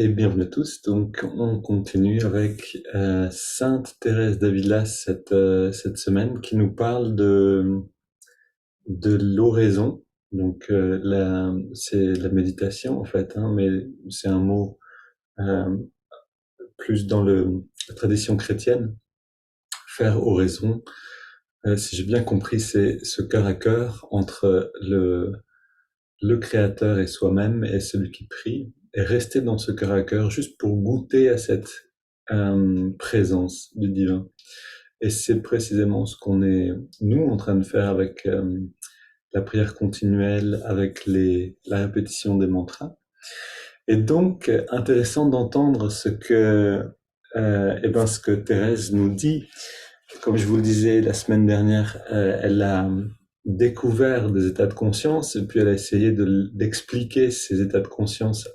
Et bienvenue à tous. Donc, on continue avec Sainte Thérèse d'Avila cette semaine qui nous parle de l'oraison. Donc, c'est la méditation en fait, hein, mais c'est un mot euh, plus dans la tradition chrétienne. Faire oraison, si j'ai bien compris, c'est ce cœur à cœur entre le créateur et soi-même et celui qui prie, et rester dans ce cœur à cœur juste pour goûter à cette présence du divin. Et c'est précisément ce qu'on est, nous, en train de faire avec la prière continuelle, avec la répétition des mantras. Et donc, intéressant d'entendre ce que Thérèse nous dit. Comme je vous le disais la semaine dernière, elle a découvert des états de conscience et puis elle a essayé d'expliquer ces états de conscience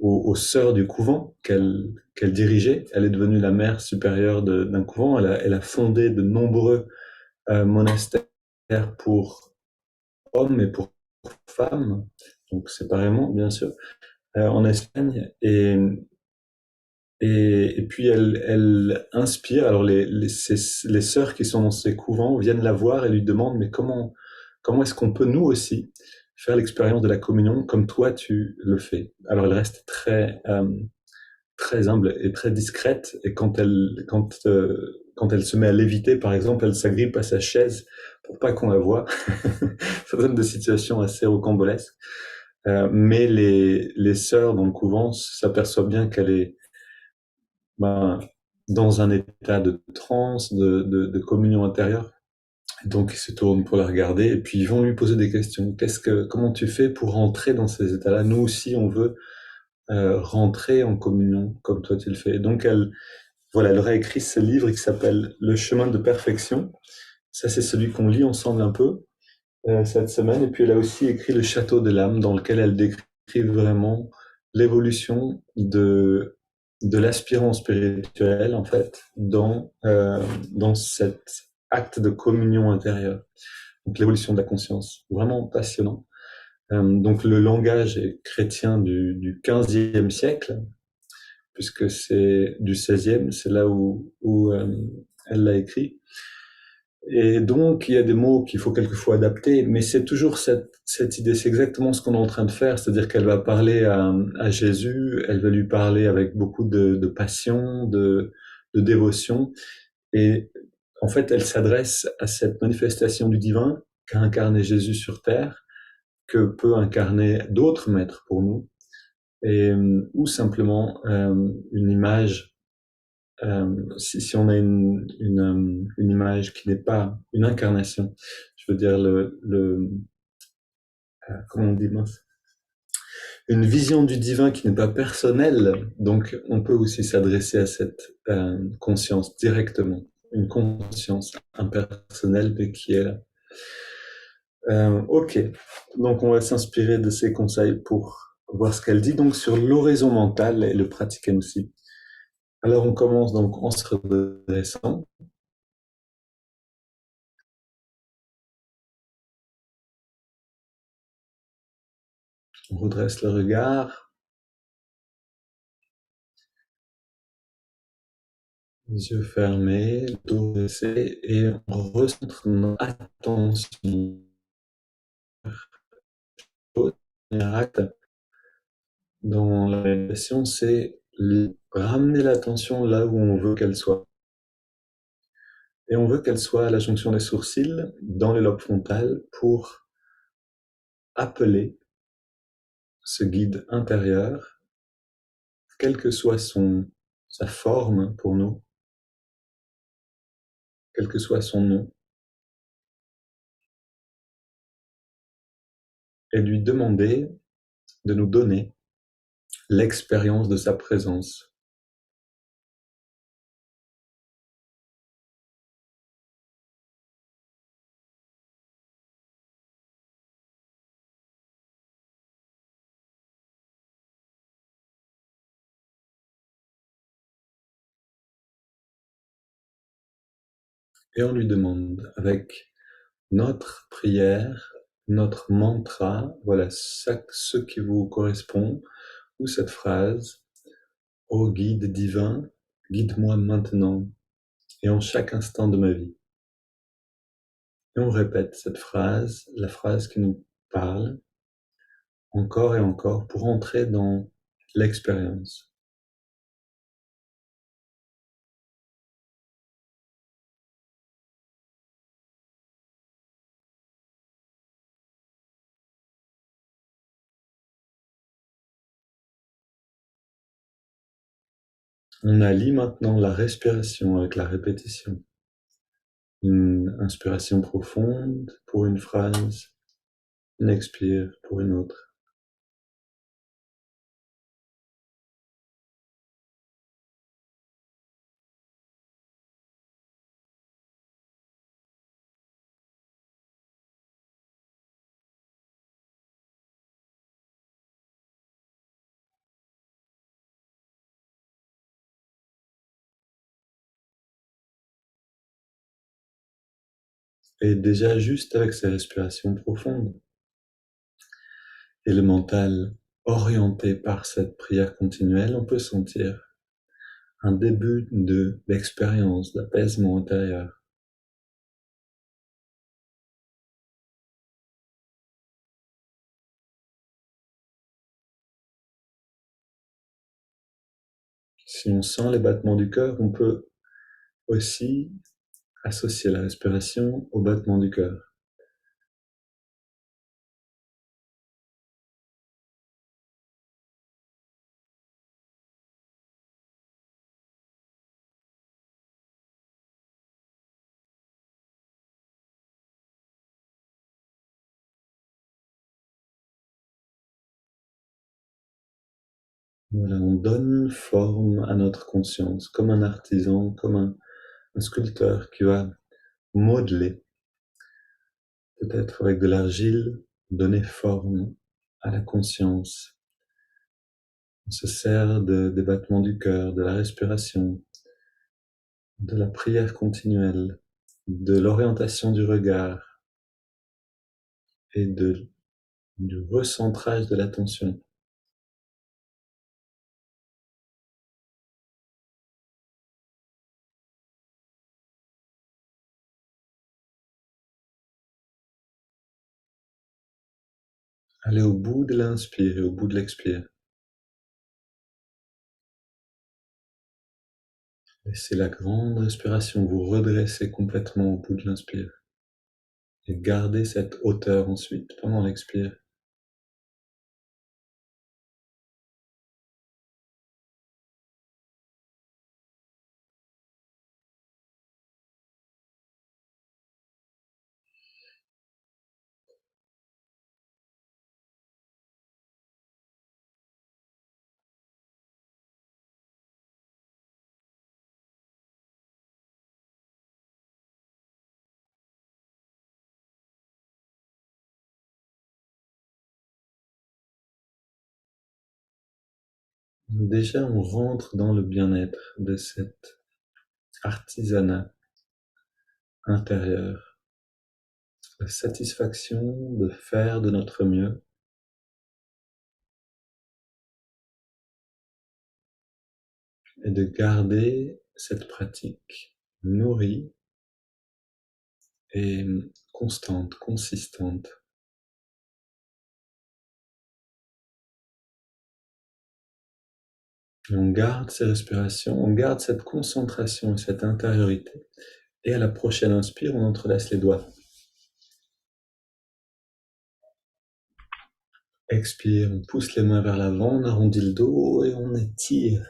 aux sœurs du couvent qu'elle dirigeait. Elle est devenue la mère supérieure d'un couvent. Elle a fondé de nombreux monastères pour hommes et pour femmes, donc séparément bien sûr, en Espagne. Et puis elle inspire. Alors les sœurs qui sont dans ces couvents viennent la voir et lui demandent mais comment est-ce qu'on peut nous aussi faire l'expérience de la communion comme toi tu le fais. Alors elle reste très humble et très discrète, et quand elle se met à léviter par exemple, elle s'agrippe à sa chaise pour pas qu'on la voie. Ça donne des situations assez rocambolesques. Mais les sœurs dans le couvent s'aperçoivent bien qu'elle est ben, dans un état de transe, de communion intérieure. Donc ils se tournent pour la regarder et puis ils vont lui poser des questions. Comment tu fais pour rentrer dans ces états-là? Nous aussi, on veut rentrer en communion comme toi tu le fais. Donc elle aurait écrit ce livre qui s'appelle Le chemin de perfection. Ça, c'est celui qu'on lit ensemble un peu cette semaine. Et puis elle a aussi écrit Le château de l'âme, dans lequel elle décrit vraiment l'évolution de l'aspirant spirituel, en fait, dans cet acte de communion intérieure. Donc l'évolution de la conscience. Vraiment passionnant. Donc le langage est chrétien du 15e siècle, puisque c'est du 16e, c'est là où elle l'a écrit. Et donc, il y a des mots qu'il faut quelquefois adapter, mais c'est toujours cette idée, c'est exactement ce qu'on est en train de faire, c'est-à-dire qu'elle va parler à Jésus, elle va lui parler avec beaucoup de passion, de dévotion, et en fait, elle s'adresse à cette manifestation du divin qu'a incarné Jésus sur terre, que peut incarner d'autres maîtres pour nous, ou simplement une image. Si on a une image qui n'est pas une incarnation, je veux dire comment on dit, mince, une vision du divin qui n'est pas personnelle, donc on peut aussi s'adresser à cette conscience directement, une conscience impersonnelle mais qui est là. Ok, donc on va s'inspirer de ces conseils pour voir ce qu'elle dit donc sur l'oraison mentale et le pratiquer aussi. Alors on commence donc en se redressant. On redresse le regard, les yeux fermés, le dos baissé, et on recentre notre attention. Acte dans la méditation, c'est ramener l'attention là où on veut qu'elle soit. Et on veut qu'elle soit à la jonction des sourcils, dans le lobe frontal, pour appeler ce guide intérieur, quelle que soit sa forme pour nous, quel que soit son nom, et lui demander de nous donner l'expérience de sa présence. Et on lui demande avec notre prière, notre mantra, voilà ce qui vous correspond, ou cette phrase: Ô guide divin, guide-moi maintenant et en chaque instant de ma vie. Et on répète cette phrase, la phrase qui nous parle, encore et encore, pour entrer dans l'expérience. On allie maintenant la respiration avec la répétition. Une inspiration profonde pour une phrase, une expire pour une autre. Et déjà juste avec ces respirations profondes et le mental orienté par cette prière continuelle, on peut sentir un début d'expérience, d'apaisement intérieur. Si on sent les battements du cœur, on peut aussi associer la respiration au battement du cœur. Voilà, on donne forme à notre conscience, comme un artisan, comme un sculpteur qui va modeler, peut-être avec de l'argile, donner forme à la conscience. On se sert des battements du cœur, de la respiration, de la prière continuelle, de l'orientation du regard et du recentrage de l'attention. Aller au bout de l'inspire et au bout de l'expire. Laissez la grande respiration vous redresser complètement au bout de l'inspire. Et gardez cette hauteur ensuite pendant l'expire. Déjà, on rentre dans le bien-être de cet artisanat intérieur, la satisfaction de faire de notre mieux et de garder cette pratique nourrie et constante, consistante. Et on garde ces respirations, on garde cette concentration et cette intériorité. Et à la prochaine inspire, on entrelace les doigts. Expire, on pousse les mains vers l'avant, on arrondit le dos et on étire.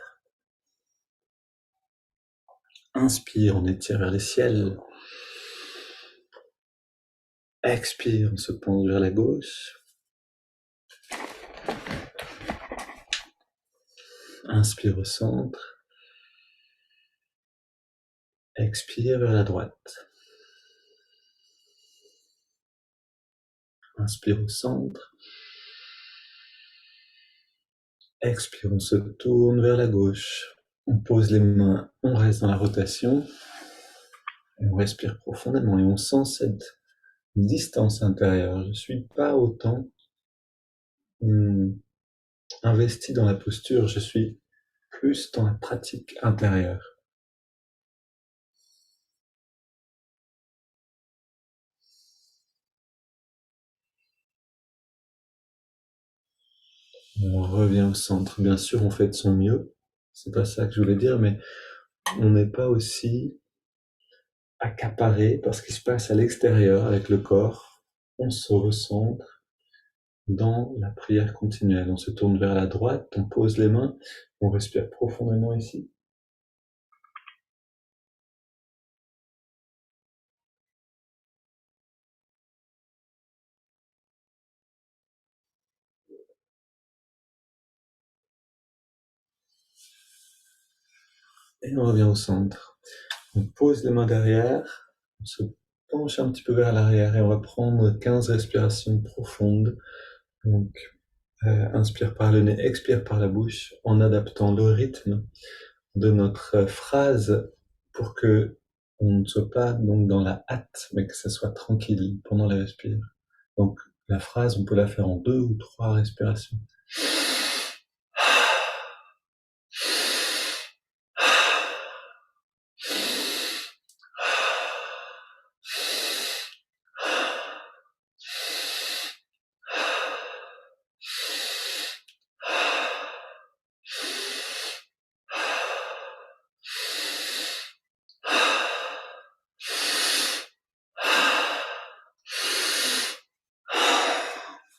Inspire, on étire vers les ciels. Expire, on se penche vers la gauche. Inspire au centre. Expire vers la droite. Inspire au centre. Expire, on se tourne vers la gauche. On pose les mains, on reste dans la rotation. On respire profondément et on sent cette distance intérieure. Je ne suis pas autant investi dans la posture, je suis plus dans la pratique intérieure. On revient au centre. Bien sûr, on fait de son mieux. C'est pas ça que je voulais dire, mais on n'est pas aussi accaparé par ce qui se passe à l'extérieur avec le corps. On se recentre dans la prière continuelle. On se tourne vers la droite, on pose les mains, on respire profondément ici. Et on revient au centre. On pose les mains derrière, on se penche un petit peu vers l'arrière et on va prendre 15 respirations profondes. Donc, inspire par le nez, expire par la bouche, en adaptant le rythme de notre phrase pour que on ne soit pas donc dans la hâte, mais que ça soit tranquille pendant les respires. Donc, la phrase, on peut la faire en 2 ou 3 respirations.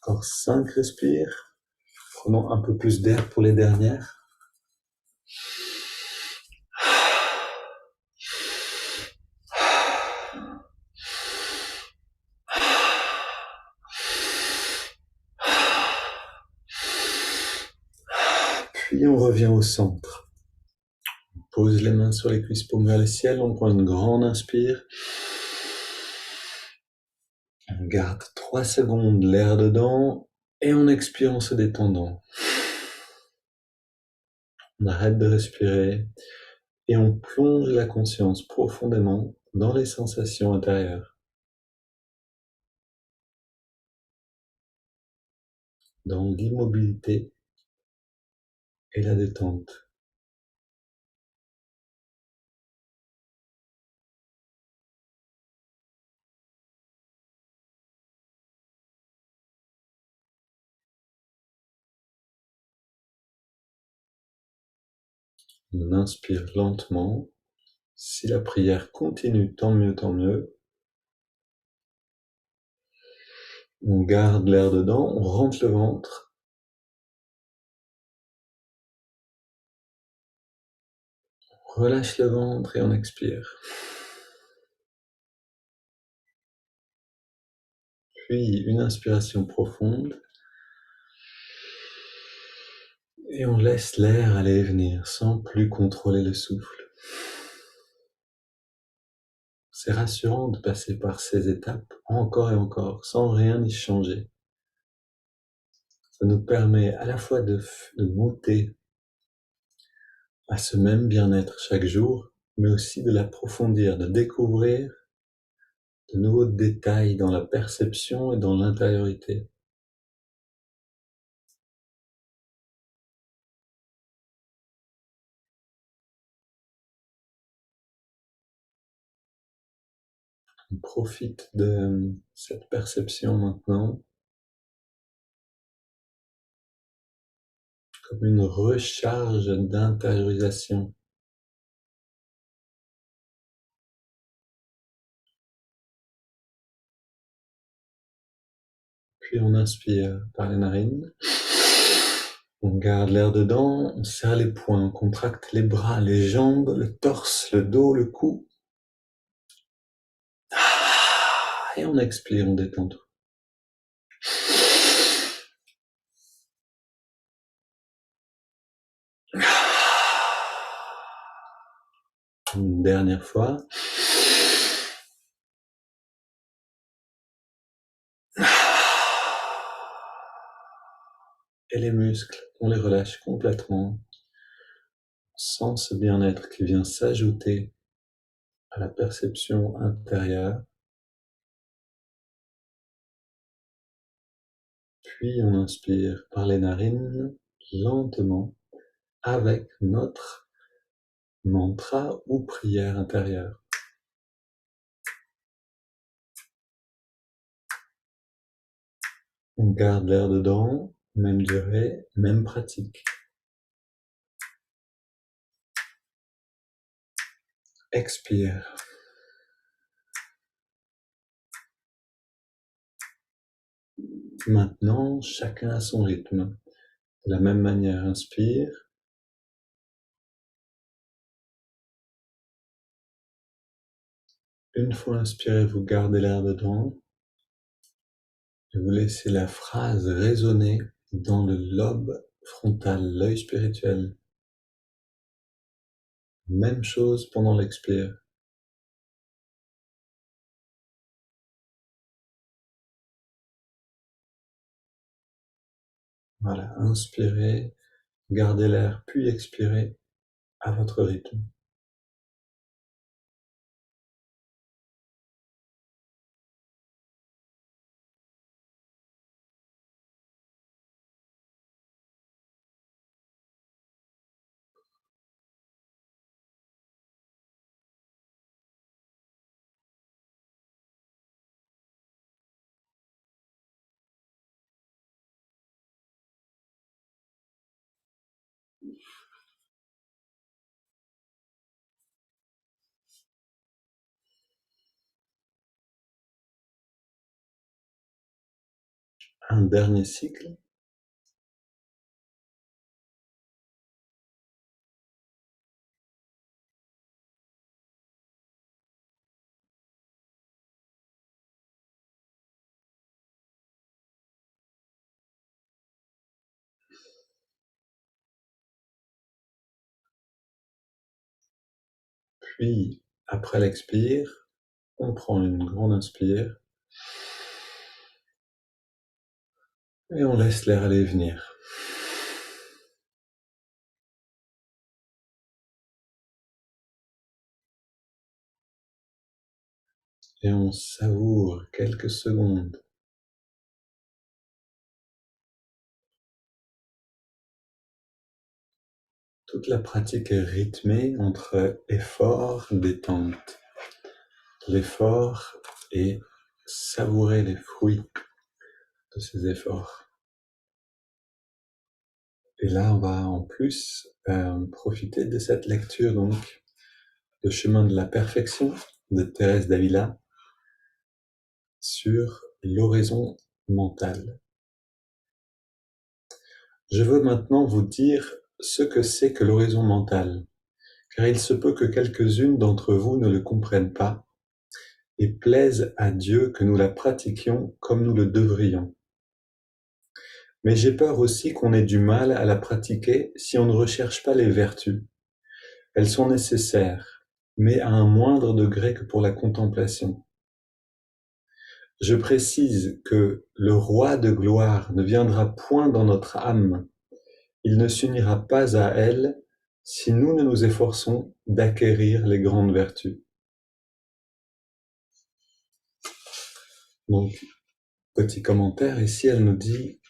Encore 5 respires. Prenons un peu plus d'air pour les dernières. Puis on revient au centre. On pose les mains sur les cuisses, paumes vers le ciel. On prend une grande inspire. On garde 3 secondes l'air dedans et on expire en se détendant. On arrête de respirer et on plonge la conscience profondément dans les sensations intérieures, dans l'immobilité et la détente. On inspire lentement. Si la prière continue, tant mieux, tant mieux. On garde l'air dedans, on rentre le ventre. On relâche le ventre et on expire. Puis une inspiration profonde. Et on laisse l'air aller et venir sans plus contrôler le souffle. C'est rassurant de passer par ces étapes encore et encore sans rien y changer. Ça nous permet à la fois de goûter à ce même bien-être chaque jour, mais aussi de l'approfondir, de découvrir de nouveaux détails dans la perception et dans l'intériorité. On profite de cette perception maintenant comme une recharge d'intériorisation. Puis on inspire par les narines. On garde l'air dedans, on serre les poings, on contracte les bras, les jambes, le torse, le dos, le cou. Et on expire, on détend tout. Une dernière fois. Et les muscles, on les relâche complètement. On sent ce bien-être qui vient s'ajouter à la perception intérieure. Puis on inspire par les narines. lentement avec notre mantra ou prière intérieure. On garde l'air dedans, même durée, même pratique. Expire. Maintenant, chacun à son rythme. De la même manière, inspire. Une fois inspiré, vous gardez l'air dedans et vous laissez la phrase résonner dans le lobe frontal, l'œil spirituel. Même chose pendant l'expire. Voilà, inspirez, gardez l'air, puis expirez à votre rythme. Un dernier cycle. Puis, après l'expire, on prend une grande inspire et on laisse l'air aller et venir. Et on savoure quelques secondes. Toute la pratique est rythmée entre effort, détente. L'effort et savourer les fruits de ces efforts. Et là, on va en plus profiter de cette lecture, donc, Le chemin de la perfection de Thérèse d'Avila sur l'oraison mentale. Je veux maintenant vous dire ce que c'est que l'oraison mentale, car il se peut que quelques-unes d'entre vous ne le comprennent pas et plaise à Dieu que nous la pratiquions comme nous le devrions. Mais j'ai peur aussi qu'on ait du mal à la pratiquer si on ne recherche pas les vertus. Elles sont nécessaires, mais à un moindre degré que pour la contemplation. Je précise que le roi de gloire ne viendra point dans notre âme. Il ne s'unira pas à elle si nous ne nous efforçons d'acquérir les grandes vertus. Donc, petit commentaire, ici elle nous dit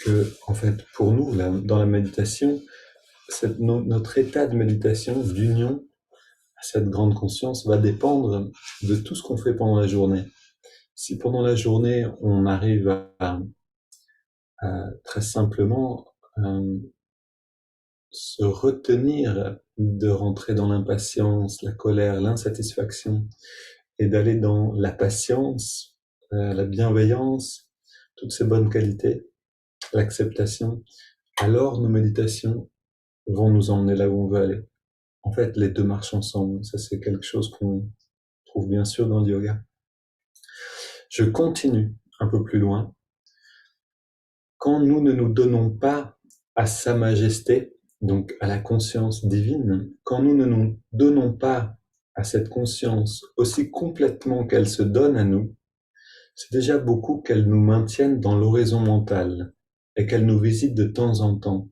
que, en fait, pour nous, là, dans la méditation, notre état de méditation, d'union à cette grande conscience, va dépendre de tout ce qu'on fait pendant la journée. Si pendant la journée, on arrive à très simplement se retenir de rentrer dans l'impatience, la colère, l'insatisfaction, et d'aller dans la patience, la bienveillance, toutes ces bonnes qualités, l'acceptation, alors nos méditations vont nous emmener là où on veut aller. En fait, les deux marchent ensemble. Ça, c'est quelque chose qu'on trouve bien sûr dans le yoga. Je continue un peu plus loin. Quand nous ne nous donnons pas à Sa Majesté, donc à la conscience divine, quand nous ne nous donnons pas à cette conscience aussi complètement qu'elle se donne à nous, c'est déjà beaucoup qu'elle nous maintienne dans l'oraison mentale et qu'elle nous visite de temps en temps,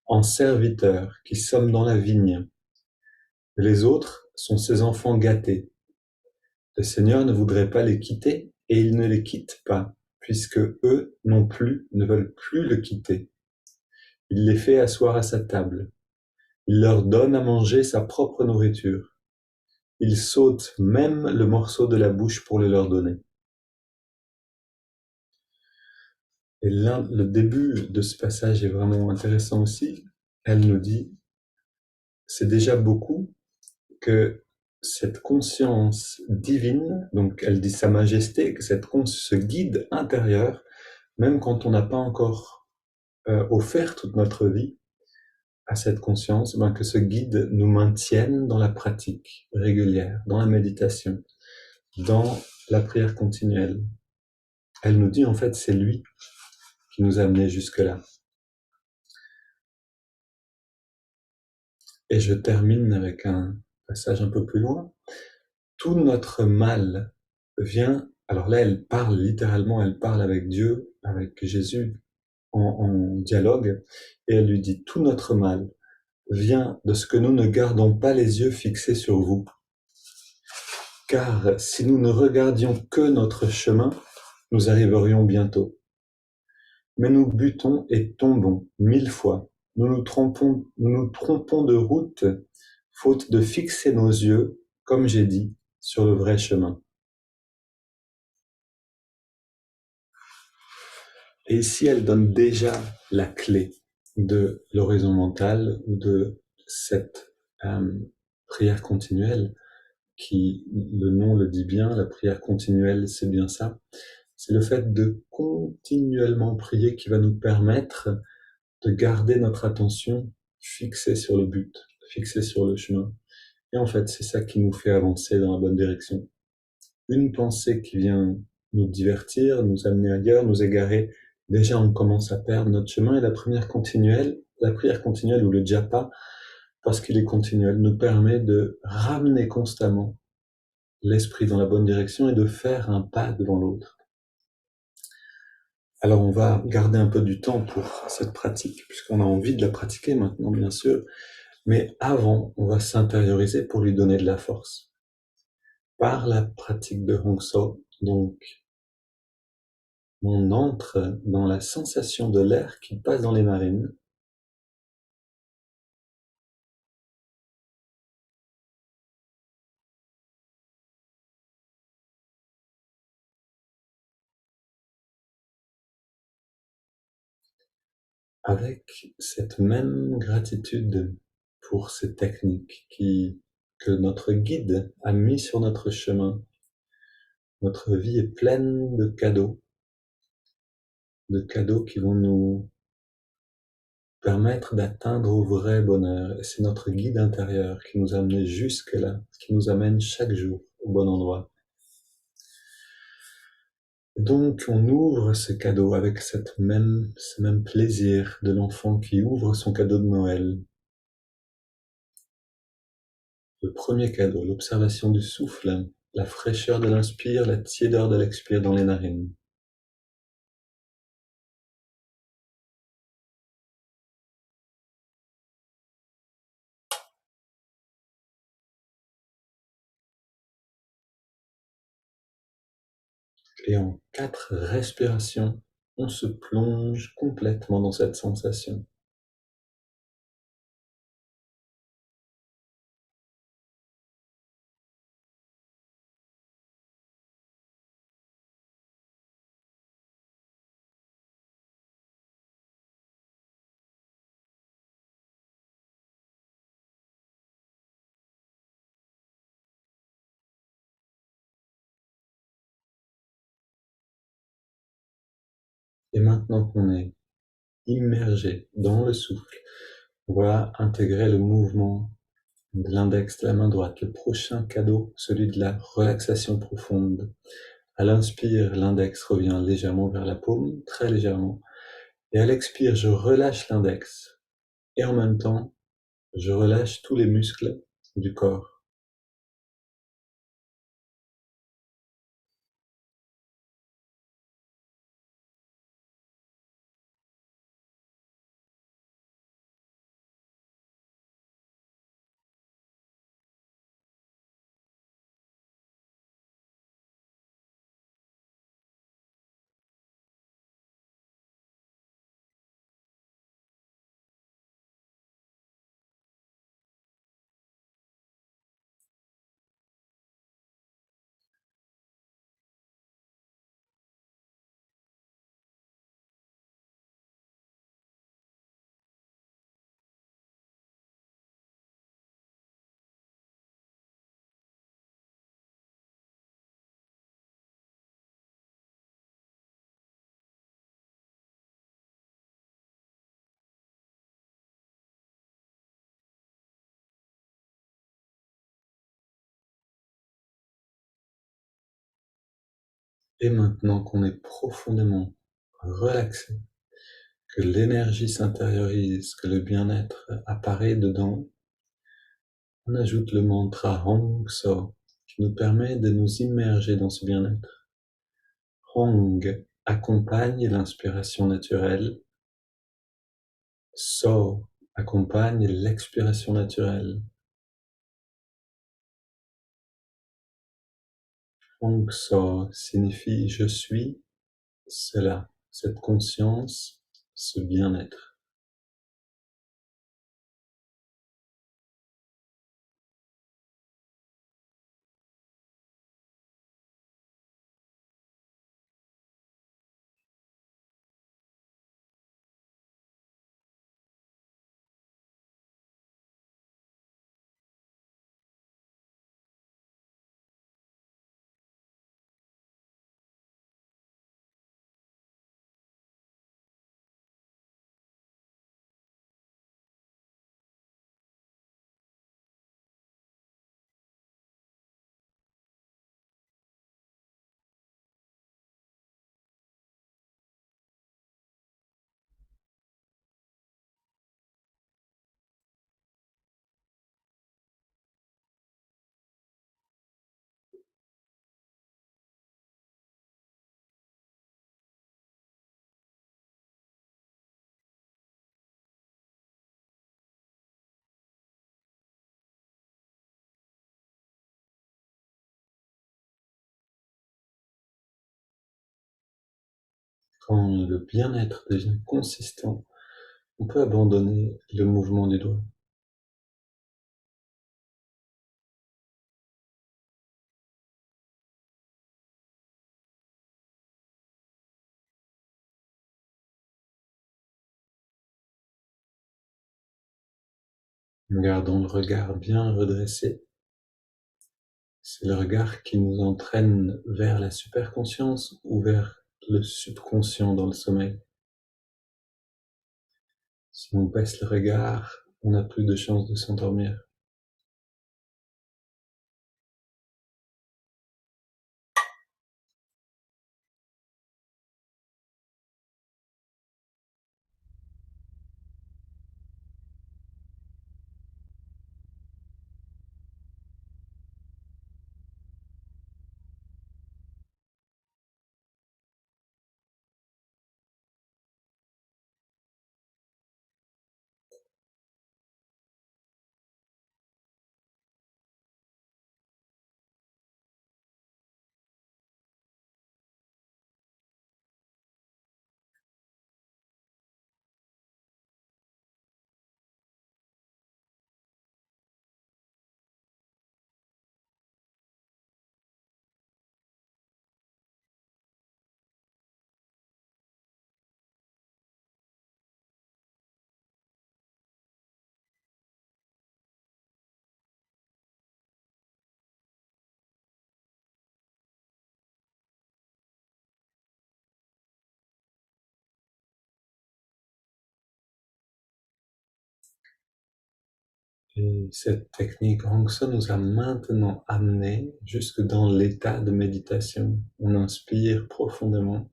en serviteurs qui sommes dans la vigne. Les autres sont ses enfants gâtés. Le Seigneur ne voudrait pas les quitter et il ne les quitte pas, puisque eux non plus ne veulent plus le quitter. Il les fait asseoir à sa table. Il leur donne à manger sa propre nourriture. Il saute même le morceau de la bouche pour le leur donner. Et là, le début de ce passage est vraiment intéressant aussi. Elle nous dit, c'est déjà beaucoup que cette conscience divine, donc elle dit Sa Majesté, que ce guide intérieur, même quand on n'a pas encore offert toute notre vie à cette conscience, ben que ce guide nous maintienne dans la pratique régulière, dans la méditation, dans la prière continuelle. Elle nous dit en fait c'est lui qui nous a amenés jusque-là. Et je termine avec un passage un peu plus loin. Tout notre mal vient, alors là elle parle littéralement, elle parle avec Dieu, avec Jésus en dialogue, et elle lui dit, tout notre mal vient de ce que nous ne gardons pas les yeux fixés sur vous. Car si nous ne regardions que notre chemin, nous arriverions bientôt. Mais nous butons et tombons 1000 fois. Nous nous trompons de route, faute de fixer nos yeux, comme j'ai dit, sur le vrai chemin. Et ici, elle donne déjà la clé de l'horizon mentale ou de cette prière continuelle qui, le nom le dit bien, la prière continuelle, c'est bien ça. C'est le fait de continuellement prier qui va nous permettre de garder notre attention fixée sur le but, fixée sur le chemin. Et en fait, c'est ça qui nous fait avancer dans la bonne direction. Une pensée qui vient nous divertir, nous amener ailleurs, nous égarer, déjà on commence à perdre notre chemin. Et la prière continuelle ou le japa, parce qu'il est continuel, nous permet de ramener constamment l'esprit dans la bonne direction et de faire un pas devant l'autre. Alors on va garder un peu du temps pour cette pratique, puisqu'on a envie de la pratiquer maintenant, bien sûr, mais avant, on va s'intérioriser pour lui donner de la force. Par la pratique de Hongso, donc, on entre dans la sensation de l'air qui passe dans les narines, avec cette même gratitude pour ces techniques que notre guide a mis sur notre chemin. Notre vie est pleine de cadeaux qui vont nous permettre d'atteindre au vrai bonheur. Et c'est notre guide intérieur qui nous a amenés jusque-là, qui nous amène chaque jour au bon endroit. Donc on ouvre ce cadeau avec ce même plaisir de l'enfant qui ouvre son cadeau de Noël. Le premier cadeau, l'observation du souffle, la fraîcheur de l'inspire, la tiédeur de l'expire dans les narines. Et en 4 respirations, on se plonge complètement dans cette sensation. Et maintenant qu'on est immergé dans le souffle, on va intégrer le mouvement de l'index de la main droite. Le prochain cadeau, celui de la relaxation profonde. À l'inspire, l'index revient légèrement vers la paume, très légèrement. Et à l'expire, je relâche l'index. Et en même temps, je relâche tous les muscles du corps. Et maintenant qu'on est profondément relaxé, que l'énergie s'intériorise, que le bien-être apparaît dedans, on ajoute le mantra Hong So, qui nous permet de nous immerger dans ce bien-être. Hong accompagne l'inspiration naturelle, So accompagne l'expiration naturelle. Hong So signifie je suis cela, cette conscience, ce bien-être. Quand le bien-être devient consistant, on peut abandonner le mouvement du doigt. En gardant le regard bien redressé, c'est le regard qui nous entraîne vers la superconscience ou vers le subconscient dans le sommeil. Si on baisse le regard, on a plus de chances de s'endormir. Et cette technique Hong Son nous a maintenant amené jusque dans l'état de méditation. On inspire profondément.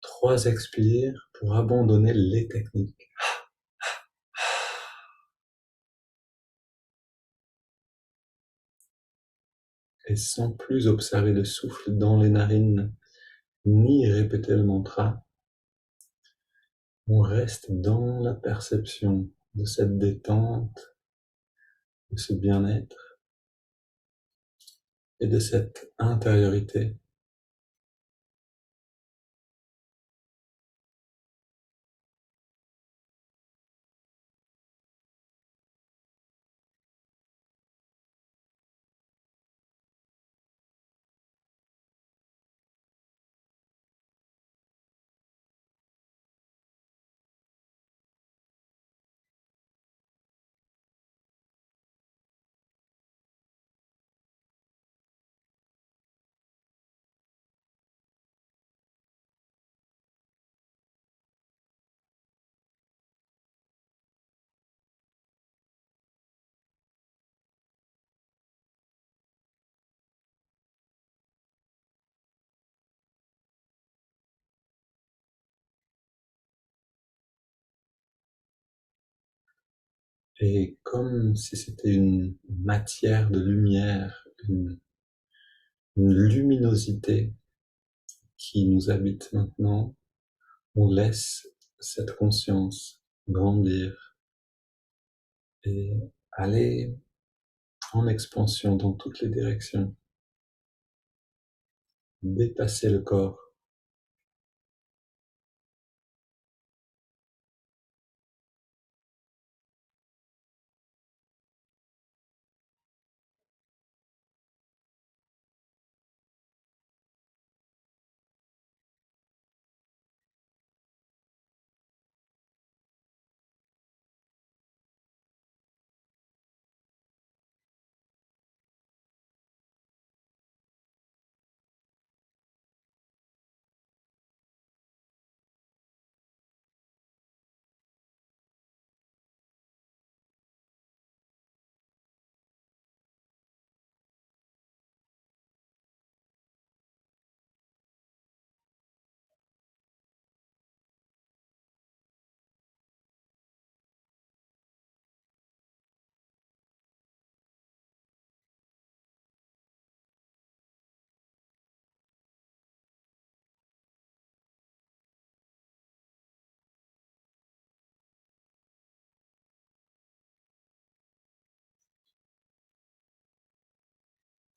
3 expires pour abandonner les techniques. Et sans plus observer le souffle dans les narines, ni répéter le mantra, on reste dans la perception de cette détente, de ce bien-être et de cette intériorité. Et comme si c'était une matière de lumière, une luminosité qui nous habite maintenant, on laisse cette conscience grandir et aller en expansion dans toutes les directions, dépasser le corps.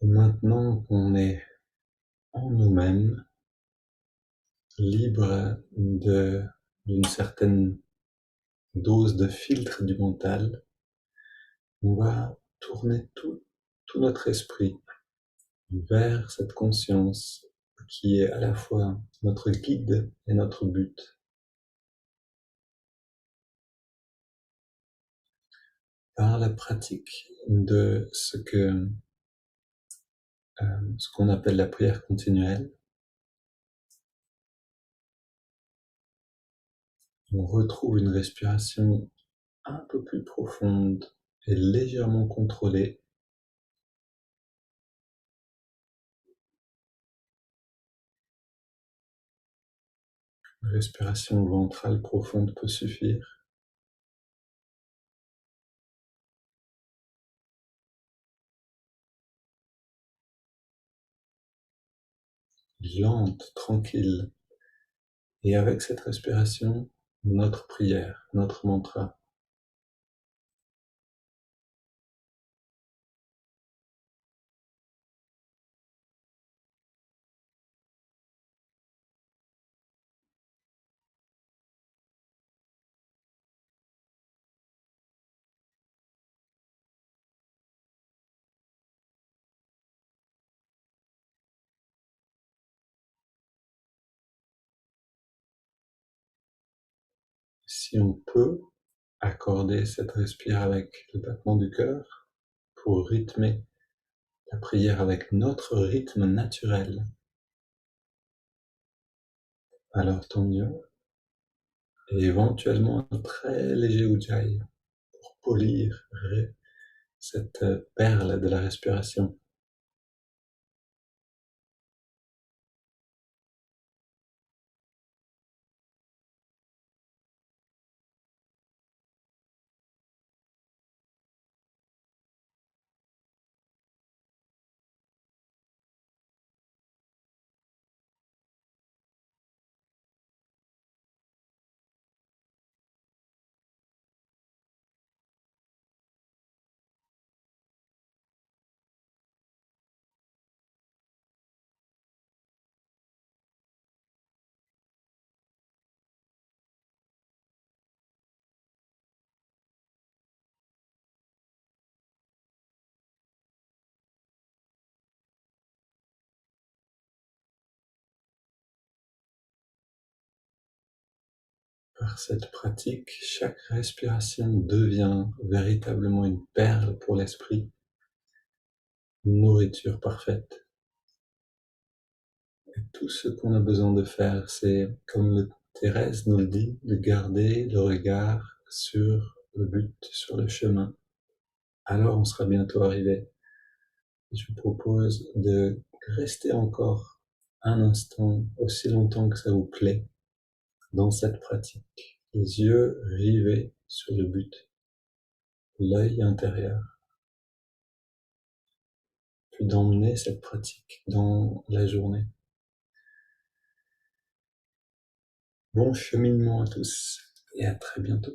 Et maintenant qu'on est en nous-mêmes, libre d'une certaine dose de filtre du mental, on va tourner tout notre esprit vers cette conscience qui est à la fois notre guide et notre but. Par la pratique de ce qu'on appelle la prière continuelle, on retrouve une respiration un peu plus profonde et légèrement contrôlée. Une respiration ventrale profonde peut suffire. Lente, tranquille. Et avec cette respiration, notre prière, notre mantra. Si on peut accorder cette respiration avec le battement du cœur pour rythmer la prière avec notre rythme naturel, alors tant mieux. Et éventuellement un très léger ujjayi pour polir cette perle de la respiration. Par cette pratique, chaque respiration devient véritablement une perle pour l'esprit, une nourriture parfaite. Et tout ce qu'on a besoin de faire, c'est, comme Thérèse nous le dit, de garder le regard sur le but, sur le chemin. Alors on sera bientôt arrivé. Je vous propose de rester encore un instant, aussi longtemps que ça vous plaît, dans cette pratique. Les yeux rivés sur le but. l'œil intérieur, puis d'emmener cette pratique dans la journée. Bon cheminement à tous et à très bientôt.